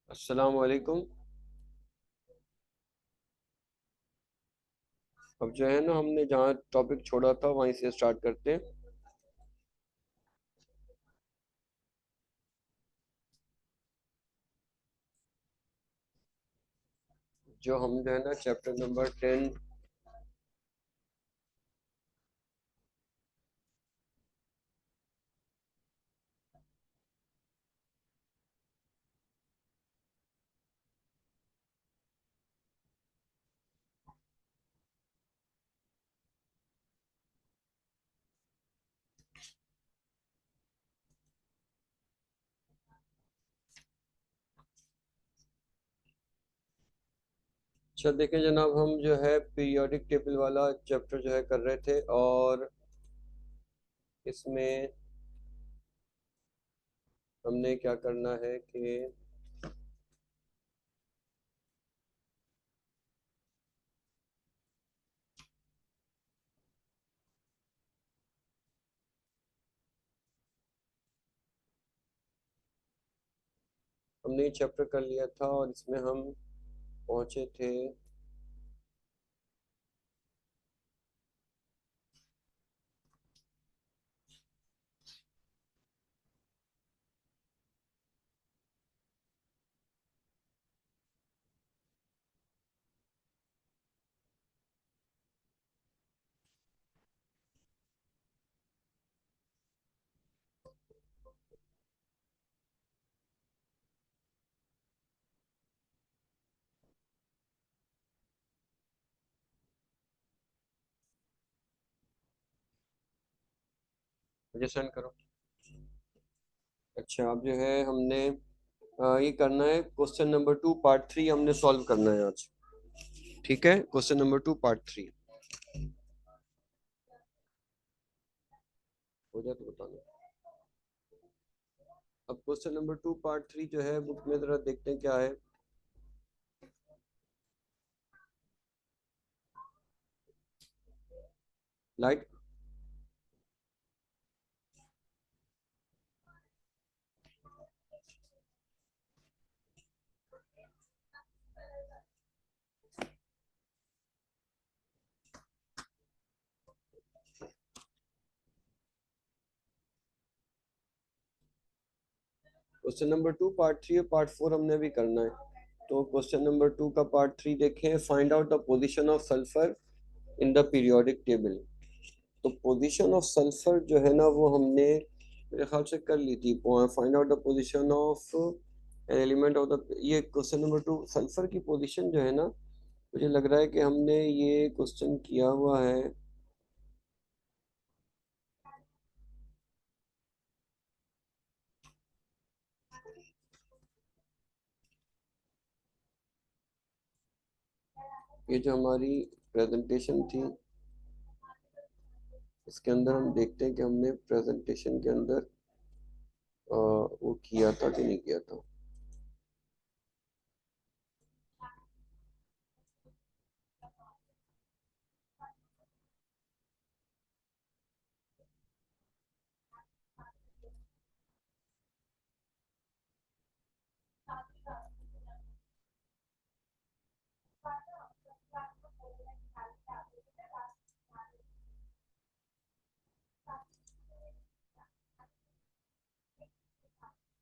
अस्सलाम वालेकुम। अब जो है ना हमने जहाँ टॉपिक छोड़ा था वहीं से स्टार्ट करते हैं। जो हम जो है ना चैप्टर नंबर 10। अच्छा देखें जनाब, हम जो है पीरियोडिक टेबल वाला चैप्टर जो है कर रहे थे, और इसमें हमने क्या करना है कि हमने ये चैप्टर कर लिया था और इसमें हम पहुंचे थे। मुझे सेंड करो। अच्छा, अब जो है हमने ये करना है, क्वेश्चन नंबर 2 पार्ट 3 हमने सॉल्व करना है आज। ठीक है, क्वेश्चन नंबर 2 पार्ट 3 हो जाए तो बताना। अब क्वेश्चन नंबर 2 पार्ट 3 जो है बुक में जरा देखते हैं क्या है। लाइट। क्वेश्चन नंबर 2 पार्ट 3 और पार्ट 4 हमने भी करना है। तो क्वेश्चन नंबर 2 का पार्ट 3 देखें, find out the position of sulphur in the periodic table. तो पोजीशन ऑफ सल्फर जो है ना वो हमने मेरे ख्याल से कर ली थी। Find out the position of an element of the, ये क्वेश्चन नंबर 2 सल्फर की पोजीशन जो है ना, मुझे लग रहा है कि हमने ये क्वेश्चन किया हुआ है। ये जो हमारी प्रेजेंटेशन थी इसके अंदर हम देखते हैं कि हमने प्रेजेंटेशन के अंदर वो किया था कि नहीं किया था।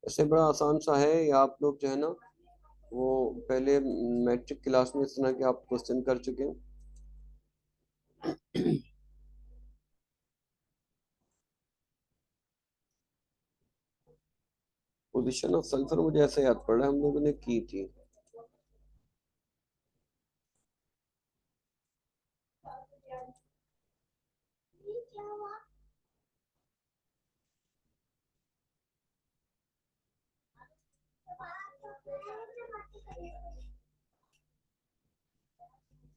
ऐसे बड़ा आसान सा है, ये आप लोग जो है ना वो पहले मैट्रिक क्लास में इस तरह के आप क्वेश्चन कर चुके हैं। पोजीशन ऑफ सल्फर मुझे ऐसे याद पड़ रहा है हम लोगों ने की थी।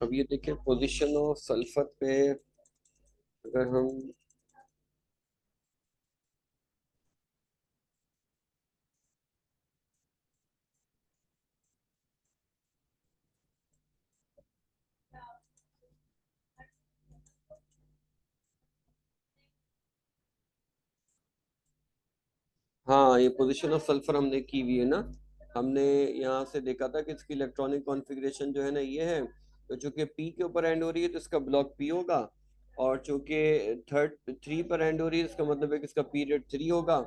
अब ये देखिए पोजीशन ऑफ सल्फर पे अगर हम, हाँ ये पोजीशन ऑफ सल्फर हमने की हुई है ना। हमने यहाँ से देखा था कि इसकी इलेक्ट्रॉनिक कॉन्फ़िगरेशन जो है ना ये है, तो चूंकि पी के ऊपर एंड हो रही है तो इसका ब्लॉक पी होगा, और चूंकि थर्ड थ्री पर एंड हो रही है इसका मतलब है कि इसका पीरियड थ्री होगा,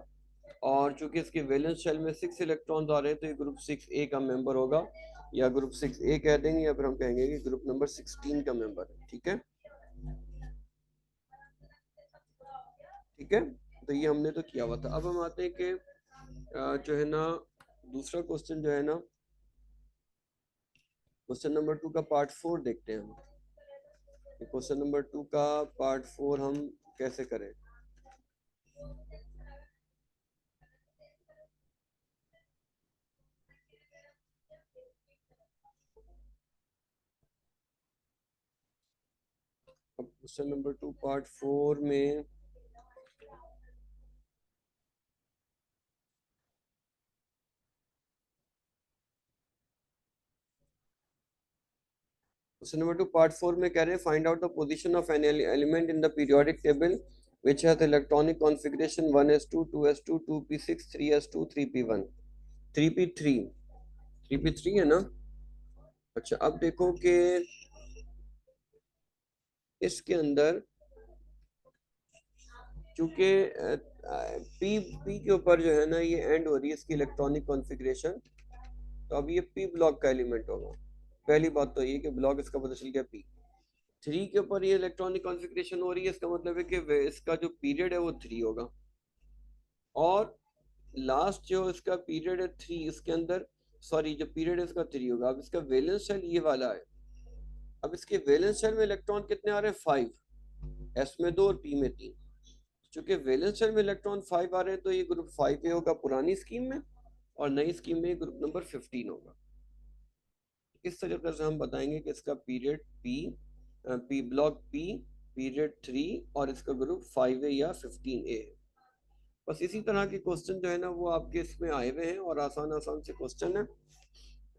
और चूंकि इसके वैलेंस शेल में 6 इलेक्ट्रॉन्स आ रहे हैं तो ये ग्रुप 6A का मेंबर होगा, या ग्रुप 6A कह देंगे, या फिर हम कहेंगे कि ग्रुप नंबर 16 का मेंबर है। ठीक है, ठीक है, तो ये हमने तो किया हुआ था। अब हम आते हैं कि जो है ना दूसरा क्वेश्चन जो है ना, क्वेश्चन नंबर 2 का पार्ट 4 देखते हैं हम। क्वेश्चन नंबर 2 का पार्ट 4 हम कैसे करें। अब क्वेश्चन नंबर 2 पार्ट 4 में क्वेश्चन नंबर 2 पार्ट 4 में कह रहे हैं find out the position of an element in the periodic table which has electronic configuration 1s2 2s2 2p6 3s2 3p1 3p3 3p3 है ना। अच्छा अब देखो कि इसके अंदर चूंकि पी पी के ऊपर जो है ना ये एंड हो रही है इसकी इलेक्ट्रॉनिक कॉन्फ़िगरेशन, तो अब ये पी ब्लॉक का एलिमेंट होगा। पहली बात तो ये कि ब्लॉक इसका पता चल गया पी। थ्री के ऊपर ये इलेक्ट्रॉनिक कॉन्फ़िगरेशन हो रही है, इसका मतलब है कि इसका जो पीरियड है वो थ्री होगा, और लास्ट जो इसका पीरियड है थ्री, इसके अंदर सॉरी जो पीरियड है इसका थ्री होगा। अब इसका वैलेंस शेल ये वाला है, अब इसके वैलेंस शेल में इलेक्ट्रॉन कितने आ रहे हैं, फाइव, एस में दो और पी में तीन। चूंकि वैलेंस शेल में इलेक्ट्रॉन फाइव आ रहे हैं तो ये ग्रुप फाइव ए होगा पुरानी स्कीम में, और नई स्कीम में ग्रुप नंबर 15 होगा। इस तरीके से हम बताएंगे कि इसका period P, P block P, period three, और इसका ग्रुप 5A या 15A है। बस इसी तरह के क्वेश्चन जो है ना वो आपके इसमें आए हुए हैं, और आसान आसान से क्वेश्चन है,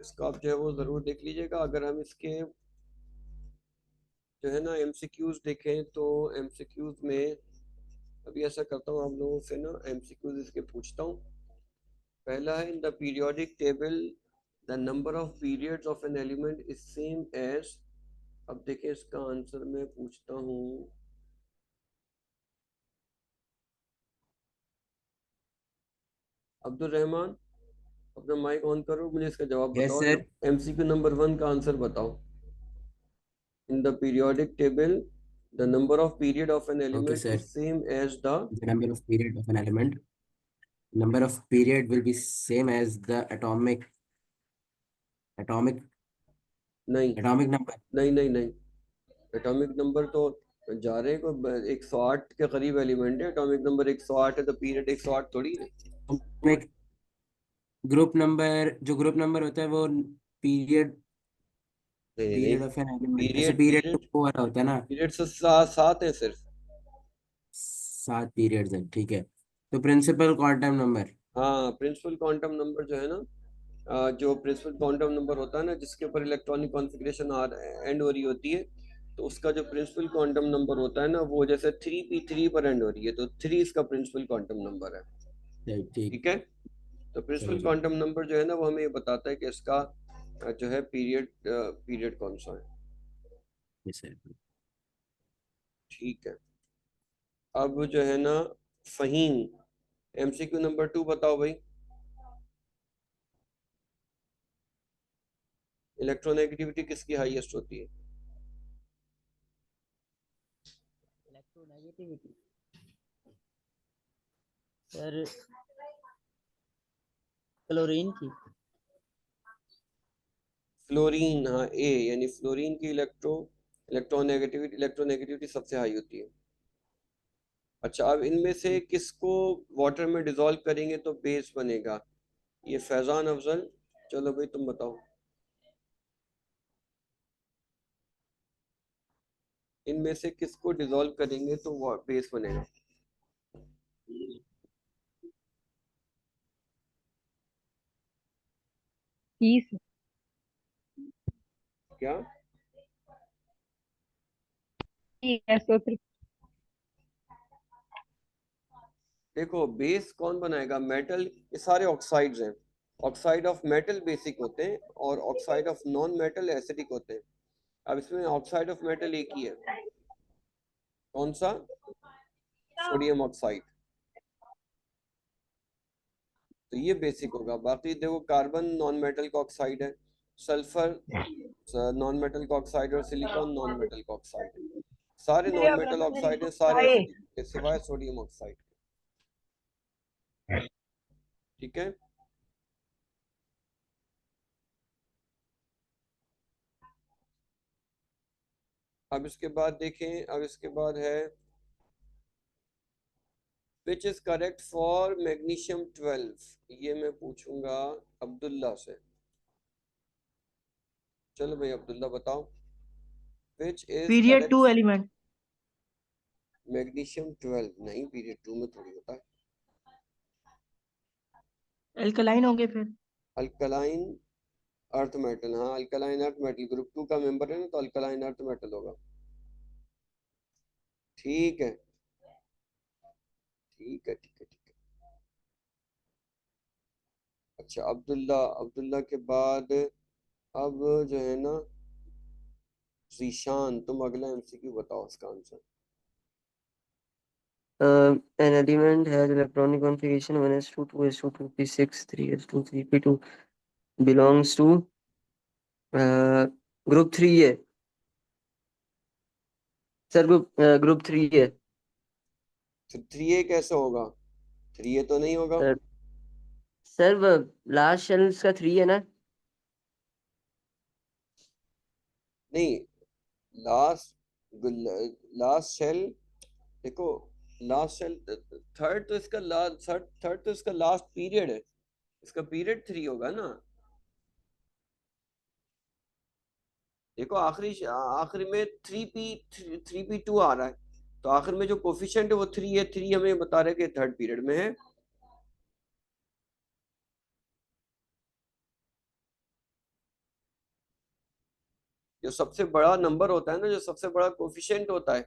इसका आप जो है वो जरूर देख लीजिएगा। अगर हम इसके जो है ना एमसीक्यूज देखें तो एमसीक्यूज में अभी ऐसा करता हूँ आप लोगों से ना एमसीक्यूज इसके पूछता हूँ। पहला है in the periodic table the number of periods of an element is same as. अब देखिए इसका आंसर मैं पूछता हूँ। अब्दुल रहमान अपना माइक ऑन करो, मुझे इसका जवाब यस बताओ। सर। एमसीक्यू नंबर 1 का आंसर बताओ। In the periodic table the number of period of an okay element is sir, same as the. the number of period of an element, number of period will be same as the atomic नहीं atomic number. नहीं नहीं नहीं, atomic number तो जा रहे हैं को 108 के करीब एलिमेंट है, एटॉमिक नंबर 108 है तो पीरियड 108 थोड़ी है। atomic ग्रुप नंबर, जो ग्रुप नंबर होता है वो पीरियड नहीं नहीं नहीं, पीरियड ऑफ एन एलिमेंट, ऐसे पीरियड पीरियड पीरियड तो वाला होता है ना। पीरियड से सात है सिर्फ। 7 पीरियड्स है, ठीक है। तो प्रिंसिपल क्वांटम नंबर। हाँ प्रिंसिपल क्वांटम नंबर जो है ना, जो प्रिंसिपल क्वांटम नंबर होता है ना जिसके ऊपर इलेक्ट्रॉनिक कॉन्फ़िगरेशन आर एंड हो रही होती है, तो उसका जो प्रिंसिपल क्वांटम नंबर होता है ना वो जैसे 3p3 पर एंड हो रही है तो थ्री इसका प्रिंसिपल क्वांटम नंबर है। ठीक ठीक। ठीक है, तो प्रिंसिपल समझ गया। क्वांटम नंबर जो है ना वो हमें ये बताता है कि इसका जो है पीरियड पीरियड कौन सा है। Yes sir. ठीक है, अब जो है ना फहीम एमसीक्यू नंबर 2 बताओ भाई। इलेक्ट्रोनेगेटिविटी किसकी हाईएस्ट होती है। इलेक्ट्रोनेगेटिविटी सर क्लोरीन की। फ्लोरीन, हाँ ए, यानी फ्लोरीन की इलेक्ट्रोनेगेटिविटी सबसे हाई होती है। अच्छा अब इनमें से किसको वाटर में डिसॉल्व करेंगे तो बेस बनेगा, ये फैजान अफजल, चलो भाई तुम बताओ। इनमें से किसको डिसॉल्व करेंगे तो वो बेस बनेगा। तीस क्या। सूत्र। देखो बेस कौन बनाएगा, मेटल, ये सारे ऑक्साइड्स हैं, ऑक्साइड ऑफ मेटल बेसिक होते हैं और oxide of non metal acidic होते हैं। अब इसमें ऑक्साइड ऑफ मेटल एक ही है, कौन सा? Sodium oxide. तो ये बेसिक होगा। बाकी देखो कार्बन नॉन मेटल का ऑक्साइड है, सल्फर नॉन मेटल का ऑक्साइड और सिलिकॉन नॉन मेटल का ऑक्साइड है। सारे नॉन मेटल ऑक्साइड हैं, सारे एसिडिक के सिवाय सोडियम ऑक्साइड। ठीक है। अब इसके बाद देखें, अब इसके बाद है which is correct for magnesium 12। ये मैं पूछूंगा अब्दुल्ला से। चलो भाई अब्दुल्ला बताओ, which is period correct. 2 element. Magnesium 12 नहीं, पीरियड 2 में थोड़ी होता है। एल्कलाइन होंगे फिर। अल्कलाइन अर्थ मेटल, हाँ अल्कलाइन अर्थ मेटल ग्रुप 2 का मेंबर है ना, तो अल्कलाइन अर्थ मेटल होगा। ठीक है ठीक है ठीक है ठीक है। अच्छा अब्दुल्ला, अब्दुल्ला के बाद अब जो है ना जीशान, तुम अगला एमसीक्यू बताओ इसका answer. An element has electronic configuration 1s2, 2s2, 2p6, 3s2, 3p2 belongs to group 3 है सर। ग्रुप 3 है। तो 3A कैसे होगा? 3A तो नहीं होगा। सर सर लास्ट शेल्स का 3 है ना। नहीं, लास्ट लास्ट शेल, देखो लास्ट शेल थर्ड तो इसका लास्ट, थर्ड तो इसका लास्ट पीरियड है, इसका पीरियड 3 होगा ना। देखो आखिरी में 3p2 आ रहा है, तो आखिर में जो कोफिशिएंट है वो 3 है। 3 हमें बता रहे कि थर्ड पीरियड में है। जो सबसे बड़ा नंबर होता है ना, जो सबसे बड़ा कोफिशिएंट होता है,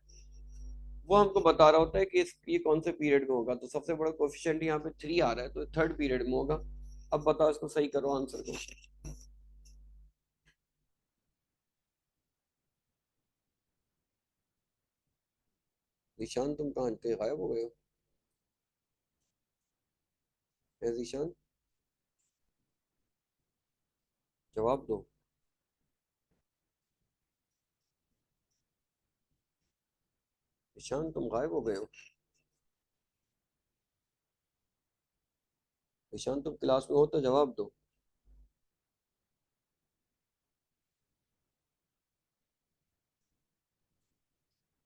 वो हमको बता रहा होता है कि ये कौन से पीरियड में होगा। तो सबसे बड़ा कोफिशिएंट यहाँ पे 3 आ रहा है, तो थर्ड पीरियड में होगा। अब बताओ, इसको सही करो आंसर को। ईशान तुम कहाँ थे, गायब हो गए हो? ईशान जवाब दो। ईशान तुम गायब हो गए हो? ईशान तुम क्लास में हो तो जवाब दो।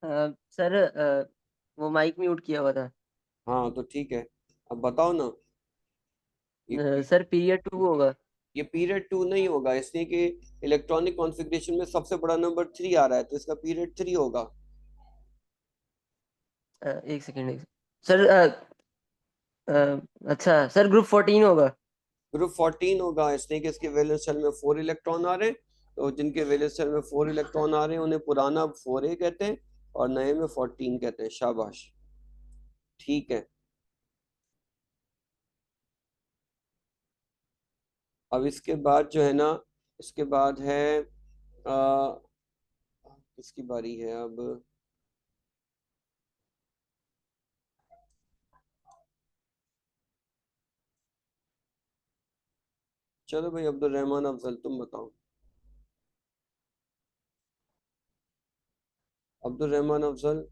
सर वो माइक म्यूट किया हुआ था। हाँ तो ठीक है, अब बताओ ना। ये सर पीरियड 2 होगा। ये पीरियड 2 नहीं होगा, इसलिए कि इलेक्ट्रॉनिक कॉन्फ़िगरेशन में सबसे बड़ा नंबर 3 आ रहा है, तो इसका पीरियड 3 होगा। एक सेकेंड सर। अच्छा सर ग्रुप 14 होगा। ग्रुप 14 होगा, इसलिए कि इसके वैलेंस शेल में 4 इलेक्ट्रॉन आ रहे हैं। तो जिनके वैलेंस शेल में 4 इलेक्ट्रॉन आ रहे हैं उन्हें पुराना 4A कहते हैं और नए में 14 कहते हैं। शाबाश, ठीक है। अब इसके बाद जो है ना, इसके बाद है किसकी बारी है अब? चलो भाई अब्दुल रहमान अफजल तुम बताओ। अब्दुल रहमान अफजल,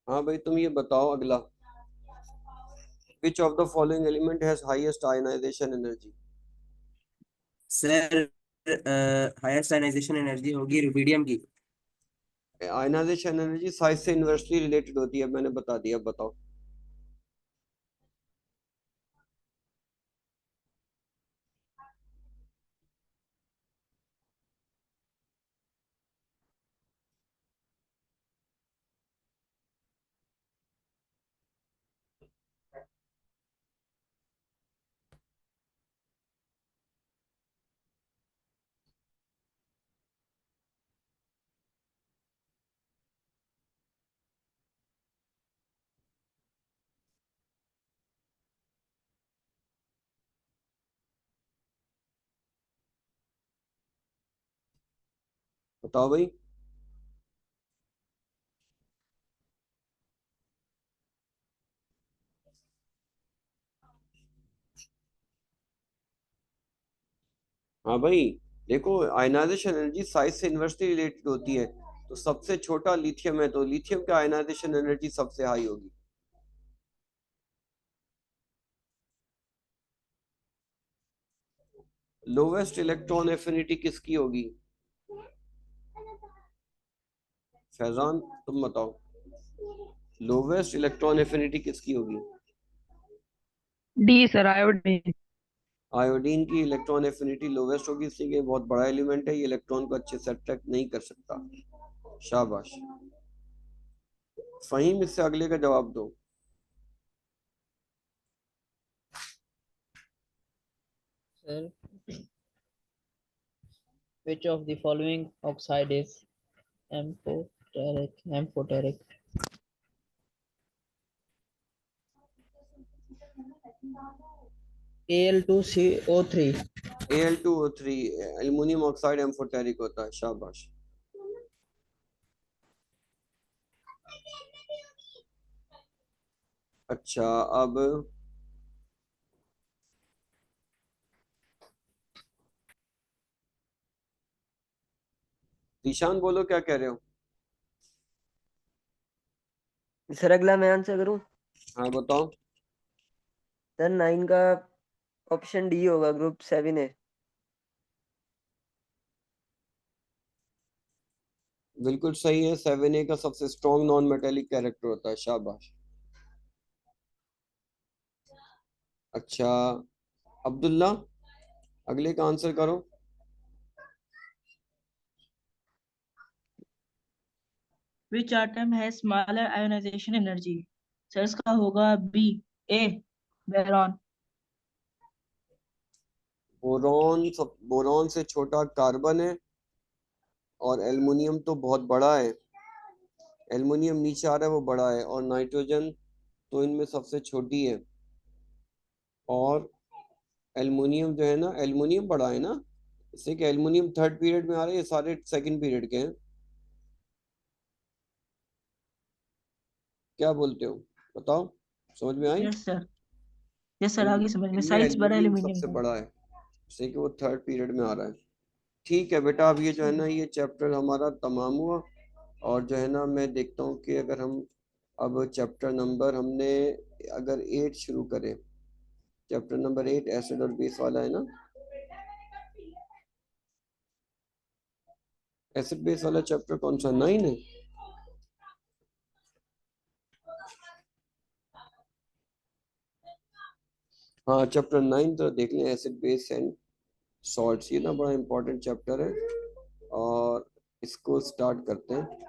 हाँ भाई तुम ये बताओ अगला। Which of the following element has highest ionization energy? Sir highest ionization energy होगी रुबिडियम की। आयनाइजेशन एनर्जी साइज से इन्वर्सली रिलेटेड होती है, मैंने बता दिया, अब बताओ। बताओ भाई। हाँ भाई, देखो आयनाइजेशन एनर्जी साइज से इन्वर्सली रिलेटेड होती है। तो सबसे छोटा लिथियम है, तो लिथियम का आयनाइजेशन एनर्जी सबसे हाई होगी। लोवेस्ट इलेक्ट्रॉन एफिनिटी किसकी होगी? फैजान तुम बताओ, लोवेस्ट इलेक्ट्रॉन एफिनिटी किसकी होगी? D sir, iodine. आयोडीन की इलेक्ट्रॉन एफिनिटी लोवेस्ट होगी, इसलिए ये बहुत बड़ा एलिमेंट है, ये इलेक्ट्रॉन को अच्छे से अट्रैक्ट नहीं कर सकता। शाबाश। फहीम, इससे अगले का जवाब दो। Sir, which of the following oxide is amphoteric? Amphoteric. Al2CO3. Al2O3 aluminium oxide amphoteric होता है। शाबाश। अच्छा, अब ईशान बोलो, क्या कह रहे हो? सर अगला मैं आंसर करूं? हाँ बताओ। सर 9 का ऑप्शन डी होगा, ग्रुप 7 है। बिल्कुल सही है, 7A का सबसे स्ट्रॉन्ग नॉन मेटेलिक कैरेक्टर होता है। शाबाश। अच्छा, अब्दुल्ला, अगले का आंसर करो। Which atom has smaller ionization energy? Sir इसका होगा बी, ए, बोरॉन। बोरॉन से छोटा कार्बन है, और एल्युमिनियम तो बहुत बड़ा है। एल्युमिनियम नीचे आ रहा है, वो बड़ा है, और नाइट्रोजन तो इनमें सबसे छोटी है। और एल्युमिनियम जो है ना, एल्युमिनियम बड़ा है ना, इससे कि एल्युमिनियम थर्ड पीरियड में आ रहा है, ये सारे सेकंड पीरियड के हैं। क्या बोलते हो, बताओ, समझ में आई? यस सर, यस सर, आगे समझ में। इनमें साइज बड़ा एल्युमिनियम एल्यूमिनियम सबसे का। बड़ा है, इससे कि वो थर्ड पीरियड में आ रहा है। ठीक है बेटा, अब ये जो है ना, ये चैप्टर हमारा तमाम हुआ। और जो है ना, मैं देखता हूँ कि अगर हम अब चैप्टर नंबर हमने अगर 8 शुरू करें। चैप्टर नंबर 8 एसिड और बेस वाला है ना? एसिड बेस वाला चैप्टर कौन सा, 9 है? हाँ, चैप्टर 9 तो देख लें, एसिड बेस एंड सॉल्ट्स, ये ना बड़ा इंपॉर्टेंट चैप्टर है, और इसको स्टार्ट करते हैं।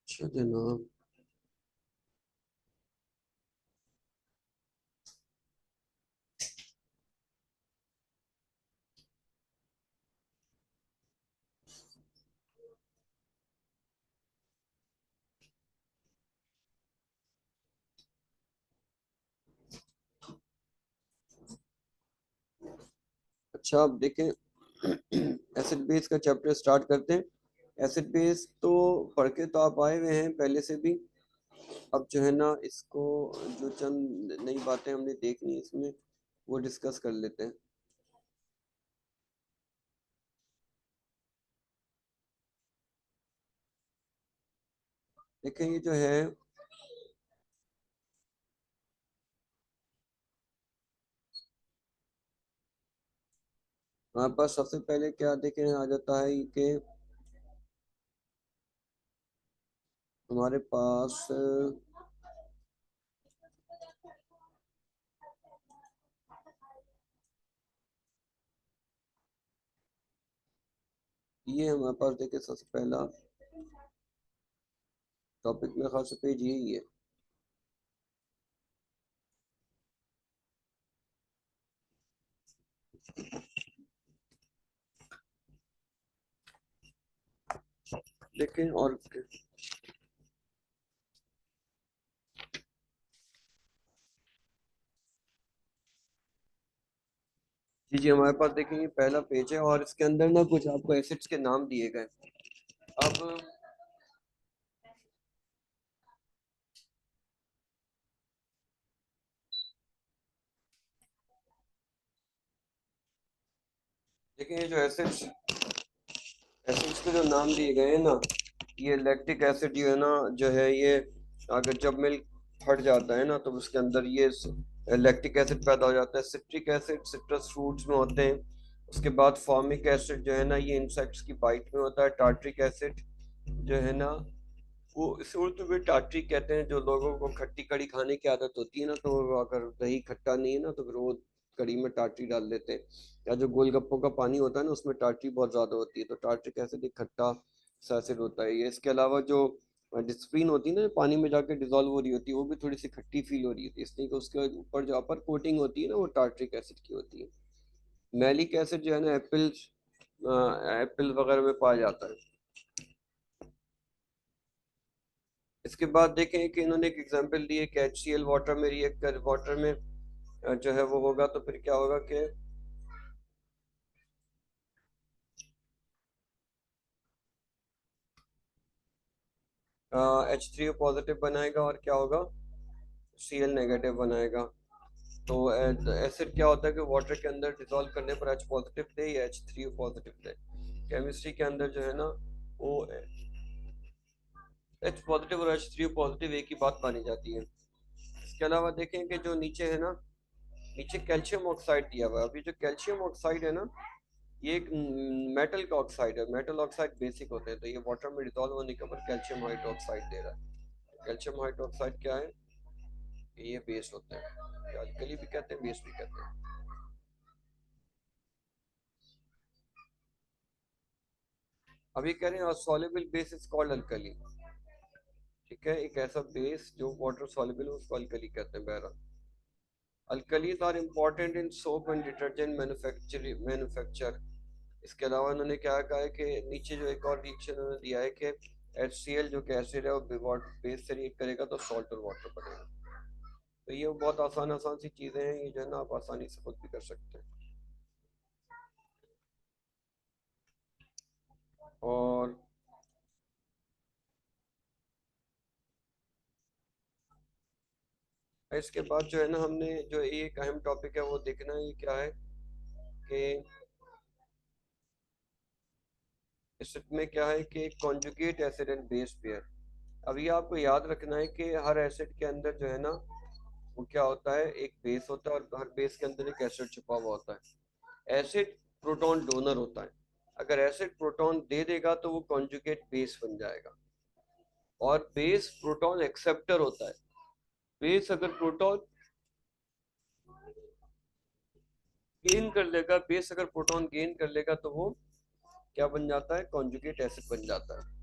अच्छा जनाब, अच्छा अब देखें एसिड बेस का चैप्टर स्टार्ट करते हैं। एसिड बेस तो पढ़ के तो आप आए हुए हैं पहले से भी। अब जो है ना इसको जो चंद नई बातें हमने देखनी इसमें वो डिस्कस कर लेते हैं। देखें ये जो है हमारे पास सबसे पहले क्या देखें आ जाता है कि हमारे पास ये हमारे पास देखें सबसे पहला टॉपिक में खास पेज यही है। देखें और जी जी हमारे पास देखें ये पहला पेज है और इसके अंदर ना कुछ आपको एसिड्स के नाम दिए गए। अब देखिए ये जो एसिड्स के जो नाम दिए गए हैं ना, ये लैक्टिक एसिड जो है ना जो है ये अगर जब मिल्क फट जाता है ना तो उसके अंदर ये लैक्टिक एसिड पैदा हो जाता है। सिट्रिक एसिड सिट्रस फ्रूट्स में होते हैं। उसके बाद फॉर्मिक एसिड जो है ना ये इंसेक्ट्स की बाइट में होता है। टार्ट्रिक एसिड जो है ना वो इसे उर्दू में टार्ट्री कहते हैं। जो लोगों को खट्टी कड़ी खाने की आदत होती है ना तो वो अगर दही खट्टा नहीं है ना तो फिर वो कड़ी में टार्ट्री डाल देते हैं। या जो गोलगप्पों का पानी होता है ना उसमें टार्ट्री बहुत ज़्यादा होती है तो टार्ट्रिक एसिड एक खट्टा सा एसिड होता है ये। इसके अलावा जो डिस्प्रिन होती है ना पानी में जाके डिजोल्व हो रही होती है वो भी थोड़ी सी खट्टी फील हो रही होती है इसलिए कि उसके ऊपर जो अपर कोटिंग होती है ना वो टार्ट्रिक एसिड की होती है। मैलिक एसिड जो है ना एप्पल वगैरह में पाया जाता है। इसके बाद देखें कि इन्होंने एक एग्जांपल दी है कि HCl वाटर में रिएक्ट कर वाटर में जो है वो होगा तो फिर क्या होगा कि H3O पॉजिटिव बनाएगा और क्या होगा Cl नेगेटिव बनाएगा। तो एसिड क्या होता है कि वाटर के अंदर डिसॉल्व करने पर H पॉजिटिव दे या H3O पॉजिटिव दे। केमिस्ट्री के अंदर जो है ना वो H पॉजिटिव और H3O पॉजिटिव एक ही बात मानी जाती है। इसके अलावा देखें कि जो नीचे है ना नीचे कैल्शियम ऑक्साइड दिया हुआ है। अभी जो कैल्शियम ऑक्साइड है ना, ये एक मेटल का ऑक्साइड है। मेटल ऑक्साइड बेसिक होते हैं, तो ये वाटर में डिसॉल्व होने के बाद कैल्शियम हाइड्रोक्साइड दे रहा है। कैल्शियम हाइड्रोक्साइड क्या है? ये बेस होते हैं, अल्कली भी कहते हैं, बेस भी कहते हैं। अभी कह रहे हैं soluble base is called alkali. ठीक है, एक ऐसा बेस जो वाटर सॉल्युबल है उसको अल्कली कहते हैं। बहरहाल alkalis are important in soap and detergent manufacture. इसके अलावा उन्होंने क्या कहा है कि नीचे जो एक और रिएक्शन उन्होंने दिया है कि HCl जो कि एसिड है वो बेस से रिएक्ट करेगा तो सॉल्ट और वाटर बनेगा। तो ये बहुत आसान आसान सी चीज़ें हैं, ये जो है ना आप आसानी से खुद भी कर सकते हैं। और इसके बाद जो है ना हमने जो एक अहम टॉपिक है वो देखना है, ये क्या है कि इसमें क्या है कि conjugate acid and base pair. अब ये आपको याद रखना है कि हर एसिड के अंदर जो है ना वो क्या होता है, एक बेस होता है और हर बेस के अंदर एक एसिड छुपा हुआ होता है। एसिड प्रोटॉन डोनर होता है। अगर एसिड प्रोटॉन दे देगा तो वो कॉन्जुगेट बेस बन जाएगा। और बेस प्रोटॉन एक्सेप्टर होता है। बेस अगर प्रोटॉन गेन कर लेगा, बेस अगर प्रोटॉन गेन कर लेगा तो वो क्या बन जाता है, कॉन्जुगेट एसिड बन जाता है।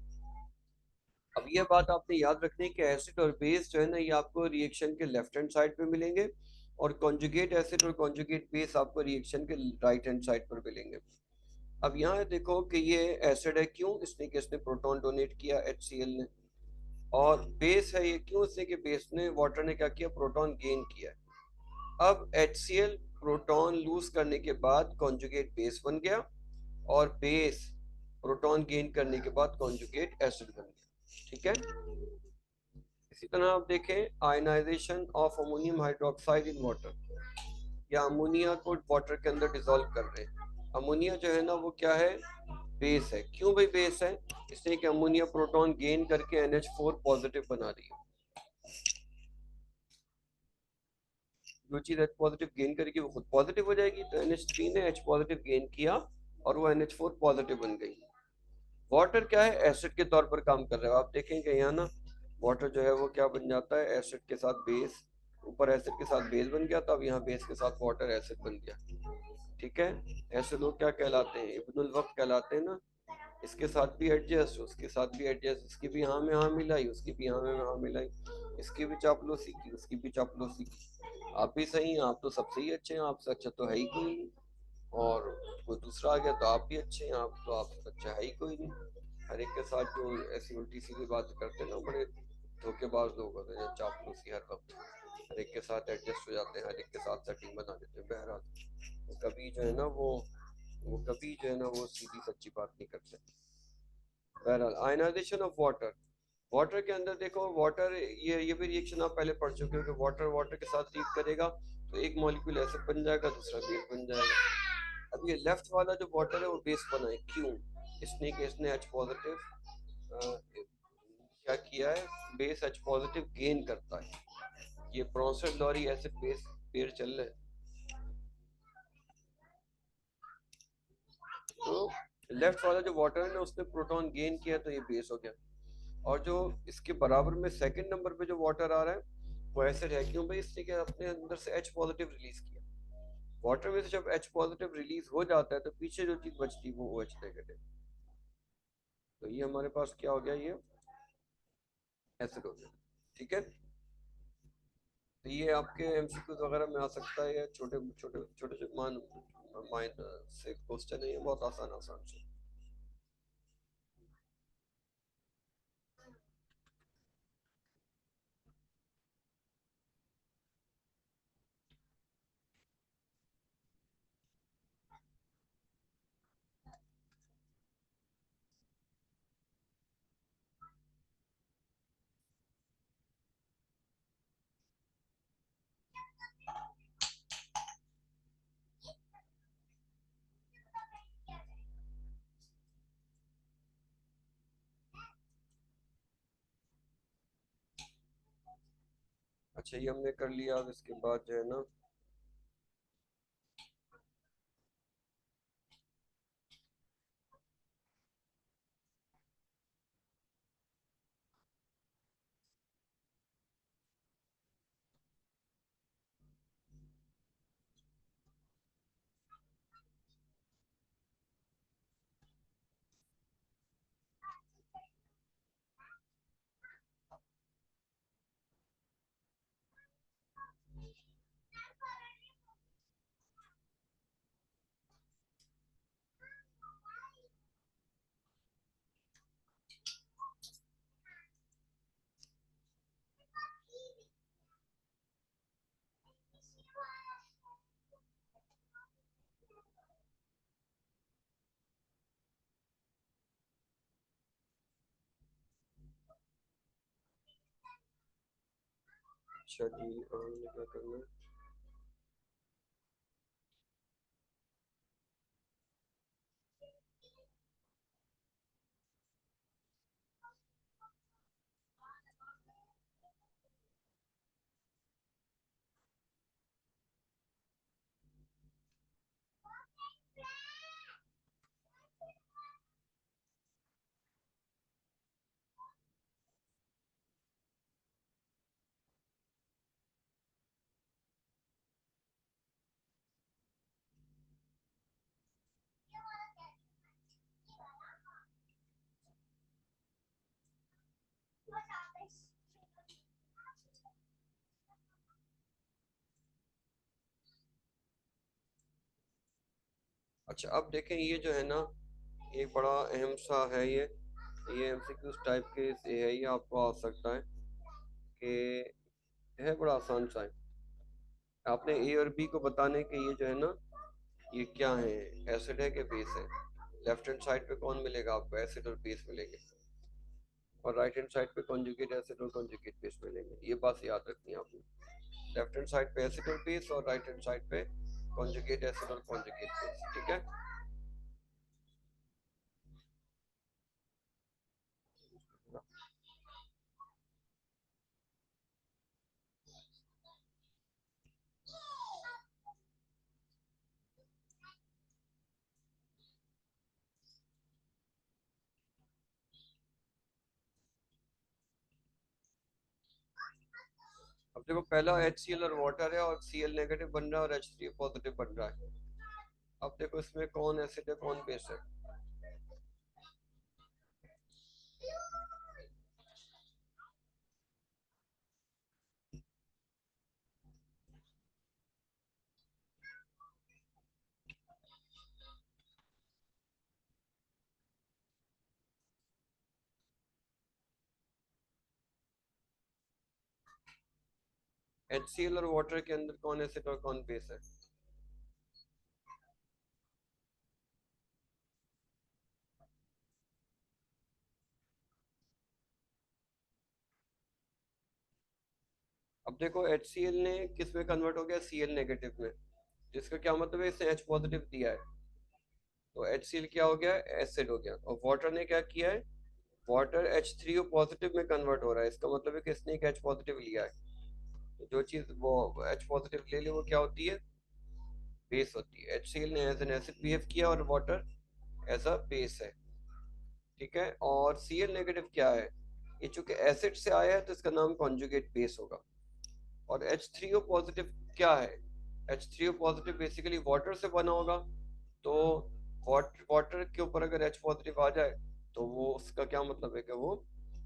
अब ये बात आपने याद रखनी है कि एसिड और बेस जो है ना ये आपको रिएक्शन के लेफ्ट हैंड साइड पे मिलेंगे और कॉन्जुगेट एसिड और कॉन्जुगेट बेस आपको रिएक्शन के राइट हैंड साइड पर मिलेंगे। अब यहाँ देखो कि ये एसिड है, क्यों? इसने कि इसने प्रोटॉन डोनेट किया HCl ने। और बेस है ये, क्यों? इसने कि बेस ने, वाटर ने क्या किया, प्रोटॉन गेन किया। अब HCl प्रोटॉन लूज करने के बाद कॉन्जुगेट बेस बन गया और बेस प्रोटॉन गेन करने के बाद कॉन्जुगेट एसिड बन गया। ठीक है, इसी तरह आप देखें ionization of ammonium hydroxide in water, या अमोनिया को वाटर के अंदर डिसॉल्व कर रहे हैं। अमोनिया जो है ना वो क्या है, बेस है। क्यों भाई बेस है? इसलिए कि अमोनिया प्रोटॉन गेन करके NH4 पॉजिटिव बना रही है। जो चीज H पॉजिटिव गेन करेगी वो खुद पॉजिटिव हो जाएगी, तो NH3 ने H पॉजिटिव गेन किया और वो NH4 पॉजिटिव बन गई। वाटर क्या है, एसिड के तौर पर काम कर रहा है। आप देखेंगे यहाँ ना वाटर जो है वो क्या बन जाता है, एसिड के साथ बेस, ऊपर एसिड के साथ बेस बन गया, तो अब यहाँ बेस के साथ वाटर एसिड बन गया। ठीक है, ऐसे लोग क्या कहलाते हैं, इब्नुल वक्त कहलाते हैं ना। इसके साथ भी एडजस्ट, उसके साथ भी एडजस्ट, इसकी भी हाँ में हाँ मिलाई, उसकी भी हाँ में हाँ मिलाई, इसकी भी चापलूसी की, उसकी भी चापलूसी की। आप भी सही हैं, आप तो सबसे ही अच्छे हैं, आपसे अच्छा तो है ही कोई नहीं। और कोई दूसरा आ गया तो आप भी अच्छे हैं, आप तो आपसे अच्छा है ही कोई नहीं। हर एक के साथ जो ऐसी उल्टी सीधी बात करते हैं ना, बड़े धोखेबाज लोग होते हैं, चापलूसी हर वक्त, हर एक के साथ एडजस्ट हो जाते हैं, हर एक के साथ सेटिंग बना देते हैं। बहरहाल वो कभी जो है ना वो कभी जो है ना वो सीधी सच्ची बात नहीं करते। बहरहाल आयनाइजेशन ऑफ वाटर, वाटर के अंदर देखो वाटर, ये भी रिएक्शन आप पहले पढ़ चुके हो कि वाटर वाटर के साथ रिएक्ट करेगा तो एक मॉलिक्यूल एसिड बन जाएगा, दूसरा बेस बन जाएगा। अब ये लेफ्ट वाला जो वाटर है वो बेस बना है, क्यों? इसने H पॉजिटिव क्या किया है, बेस H पॉजिटिव गेन करता है। ये ब्रोंसेड लॉरी एसिड बेस पेयर चल रहे हैं। तो लेफ्ट वाला जो वाटर है ना उसने प्रोटॉन गेन किया तो ये बेस हो गया। और जो इसके बराबर में सेकंड नंबर पे जो वाटर आ रहा है वो एसिड है, क्यों भाई? इसने क्या अपने अंदर से H पॉजिटिव रिलीज किया। वाटर में से जब H पॉजिटिव रिलीज हो जाता है तो पीछे जो चीज बचती है वो OH नेगेटिव। तो ये हमारे पास क्या हो गया, ये एसिड हो गया। ठीक है, तो ये आपके MCQs वगैरह में आ सकता है, या छोटे छोटे छोटे छोटे माइंड से क्वेश्चन है, ये बहुत आसान आसान से। अच्छा ये हमने कर लिया। अब इसके बाद जो है ना अच्छा जी, और हमें क्या करना है? अच्छा, अब देखें, ये जो है ना, ये बड़ा अहम सा है। ये एमसीक्यूज टाइप के से है, ये आपको आ सकता है कि है बड़ा आसान सा है। आपने ए और बी को बताने के ये जो है ना, ये क्या है, एसिड है कि बेस है। लेफ्ट हैंड साइड पे कौन मिलेगा आपको, एसिड और बेस मिलेंगे, और राइट हैंड साइड पे कॉन्जुगेट एसिड और कॉन्जुगेट बेस मिलेंगे। ये बात याद रखनी है आपने। लेफ्ट हैंड साइड पे एसिड और बेस, और राइट हैंड साइड पे कॉन्जुगेट एसिड और कॉन्जुगेट बेस, ठीक है। अब देखो, पहला HCl और वाटर है, और Cl नेगेटिव बन रहा है और H3 पॉजिटिव बन रहा है। अब देखो, इसमें कौन एसिड है कौन बेस है। HCl और वाटर के अंदर कौन एसिड और कौन बेस है। अब देखो, HCl ने किस में कन्वर्ट हो गया, Cl नेगेटिव में, जिसका क्या मतलब है, इसने H पॉजिटिव दिया है, तो HCl क्या हो गया, एसिड हो गया। और वाटर ने क्या किया है, वाटर H3O पॉजिटिव में कन्वर्ट हो रहा है, इसका मतलब है कि इसने एक H पॉजिटिव लिया है। तो जो चीज वो H पॉजिटिव ले ले, वो क्या होती है, बेस होती है। HCl ने एज एन एसिड बिहेव किया, और वाटर एज अ बेस है, ठीक है। और Cl नेगेटिव क्या है, ये चूंकि एसिड से आया है तो इसका नाम कॉन्जुगेट बेस होगा। और H3O पॉजिटिव क्या है, H3O पॉजिटिव बेसिकली वाटर से बना होगा, तो वाटर के ऊपर अगर H पॉजिटिव आ जाए तो वो उसका क्या मतलब है कि वो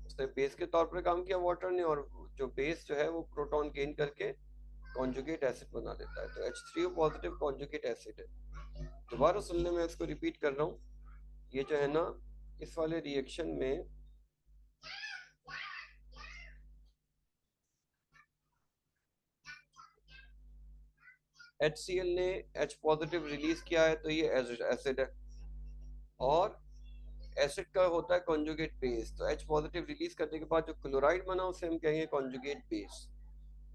उसने बेस के तौर पर काम किया वाटर ने, और जो बेस जो है वो प्रोटॉन गेन करके कॉन्जुगेट एसिड बना देता है। तो H3O पॉजिटिव कॉन्जुगेट एसिड है। दोबारा सुनने में इसको रिपीट कर रहा हूँ, ये जो है ना, इस वाले रिएक्शन में HCl ने H पॉजिटिव रिलीज किया है, तो ये एसिड है। और एसिड का होता है कॉन्जुगेट बेस, तो H पॉजिटिव रिलीज करने के बाद जो क्लोराइड बना उसे हम कहेंगे कॉन्जुगेट बेस।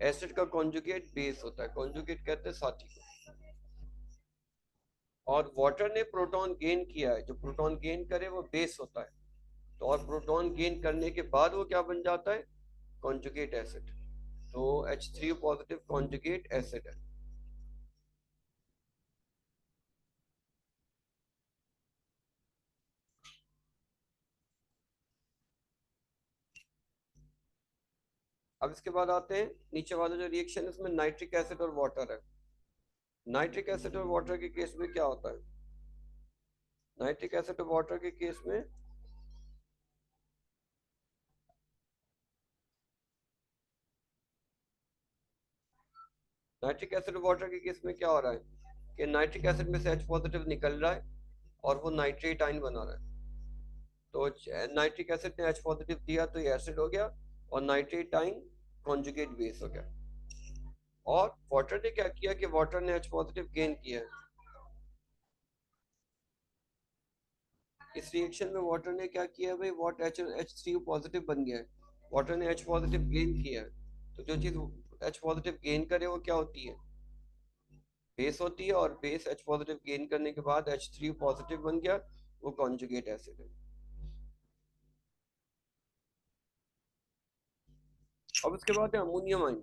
एसिड का कॉन्जुगेट बेस होता है, कॉन्जुगेट कहते हैं साथी को। और वाटर ने प्रोटॉन गेन किया है, जो प्रोटॉन गेन करे वो बेस होता है। तो और प्रोटॉन गेन करने के बाद वो क्या बन जाता है, कॉन्जुगेट एसिड। तो H3 पॉजिटिव कॉन्जुगेट एसिड है। अब इसके बाद आते हैं नीचे वाला जो रिएक्शन है, इसमें नाइट्रिक एसिड और वाटर है। नाइट्रिक एसिड और वाटर के केस में क्या होता है, नाइट्रिक एसिड और वाटर के केस में नाइट्रिक एसिड और वाटर के केस में क्या हो रहा है कि नाइट्रिक एसिड में से H पॉजिटिव निकल रहा है और वो नाइट्रेट आयन बना रहा है। तो नाइट्रिक एसिड ने H पॉजिटिव दिया तो ये एसिड हो गया, और नाइट्रेट आयन कॉन्जुगेट बेस हो गया। और वाटर ने क्या किया कि वाटर ने H पॉजिटिव गेन किया है। इस रिएक्शन में वाटर ने क्या किया भाई, वाटर H3O पॉजिटिव बन गया है, वाटर ने H पॉजिटिव गेन किया है। तो जो चीज H पॉजिटिव गेन करे वो क्या होती है, बेस होती है, और बेस H पॉजिटिव गेन करने के बाद H3 पॉजिटिव बन गया, वो कॉन्जुगेट एसिड है। अब इसके बाद है अमोनियम आयन।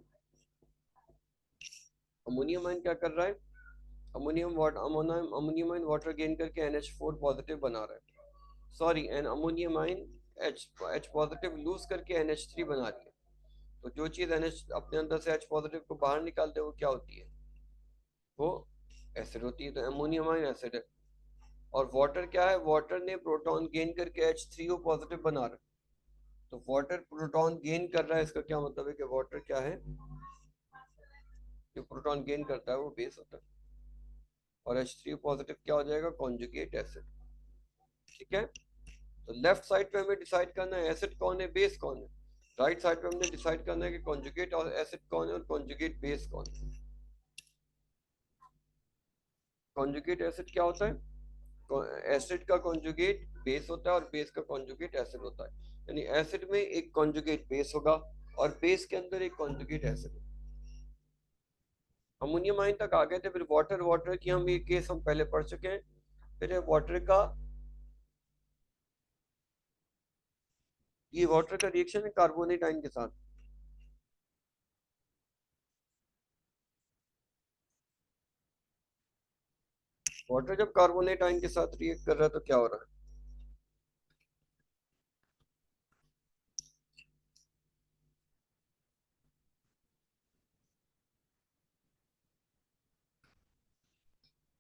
अमोनियम आयन क्या कर रहा है, अमोनियम आयन वाटर गेन करके NH4 पॉजिटिव बना रहा है, sorry an ammonium ion H positive lose करके NH3 बना रही है। तो जो चीज NH अपने अंदर से H पॉजिटिव को बाहर निकालते है वो क्या होती है, वो एसिड होती है। तो अमोनियम आयन एसिड है। और वाटर क्या है, वाटर ने प्रोटॉन गेन करके H3O पॉजिटिव बना रहा है। तो वाटर प्रोटॉन गेन कर रहा है, इसका क्या मतलब है कि वाटर क्या है, जो प्रोटॉन गेन करता है वो बेस होता है, और H3O पॉजिटिव क्या हो जाएगा, कॉन्जुगेट एसिड। ठीक है, तो लेफ्ट साइड पे हमें डिसाइड करना है एसिड कौन है, बेस कौन है। राइट साइड पे हमने डिसाइड करना है कि कॉन्जुगेट और एसिड कौन है और कॉन्जुगेट बेस कौन है। कॉन्जुगेट एसिड क्या होता है, एसिड का कॉन्जुगेट बेस होता है और बेस का कॉन्जुगेट एसिड होता है। यानी एसिड में एक कॉन्जुगेट बेस होगा और बेस के अंदर एक कॉन्जुगेट एसिड होगा। अमोनियम आयन तक आ गए थे, फिर वाटर की हम ये केस हम पहले पढ़ चुके हैं। फिर वाटर का, ये वाटर का रिएक्शन है कार्बोनेट आयन के साथ। वाटर जब कार्बोनेट आयन के साथ रिएक्ट कर रहा है तो क्या हो रहा है,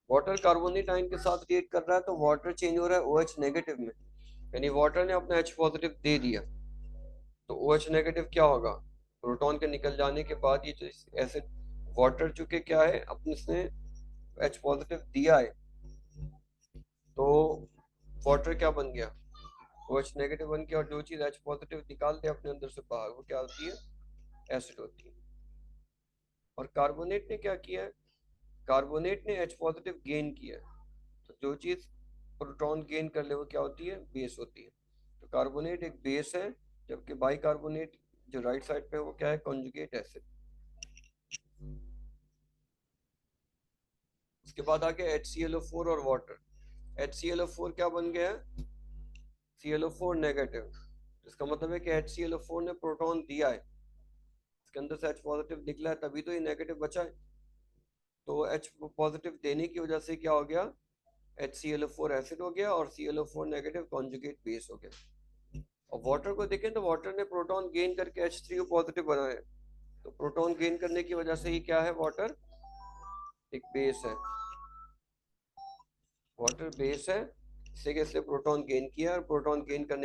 वाटर कार्बोनेट आयन के साथ रिएक्ट कर रहा है तो वाटर चेंज हो रहा है OH नेगेटिव में, यानी वाटर ने अपना H पॉजिटिव दे दिया। तो OH नेगेटिव क्या होगा, प्रोटॉन के निकल जाने के बाद ये जो एसिड, वाटर चूंकि क्या है अपने इसने H पॉजिटिव दिया है, तो वाटर क्या बन गया, OH नेगेटिव बन गया, और जो चीज H पॉजिटिव निकाल दे अपने अंदर से बाहर वो क्या होती है, एसिड होती है। और कार्बोनेट ने क्या किया है, कार्बोनेट ने H पॉजिटिव गेन किया है, तो जो चीज प्रोटॉन गेन कर ले वो क्या होती है, बेस होती है। तो कार्बोनेट एक बेस है, जबकि बाइकार्बोनेट जो राइट साइड पे है वो क्या है, कॉन्जुगेट एसिड। उसके बाद आ गया HClO4 और वाटर। HClO4 क्या बन गया है, ClO4 नेगेटिव। इसका मतलब है कि HClO4 ने प्रोटॉन दिया है, इसके अंदर से H पॉजिटिव निकला है, तभी तो ये नेगेटिव बचा है। तो H पॉजिटिव देने की वजह से क्या हो गया, HClO4 एसिड हो गया और ClO4 नेगेटिव कॉन्जुगेट बेस हो गया। और वाटर को देखें तो वाटर ने प्रोटॉन गेन करके H3O पॉजिटिव बनाया। तो प्रोटॉन गेन करने की वजह से ही क्या है, वाटर एक बेस है, वाटर बेस है, इससे प्रोटॉन गेन किया और प्रोटॉन गेन करने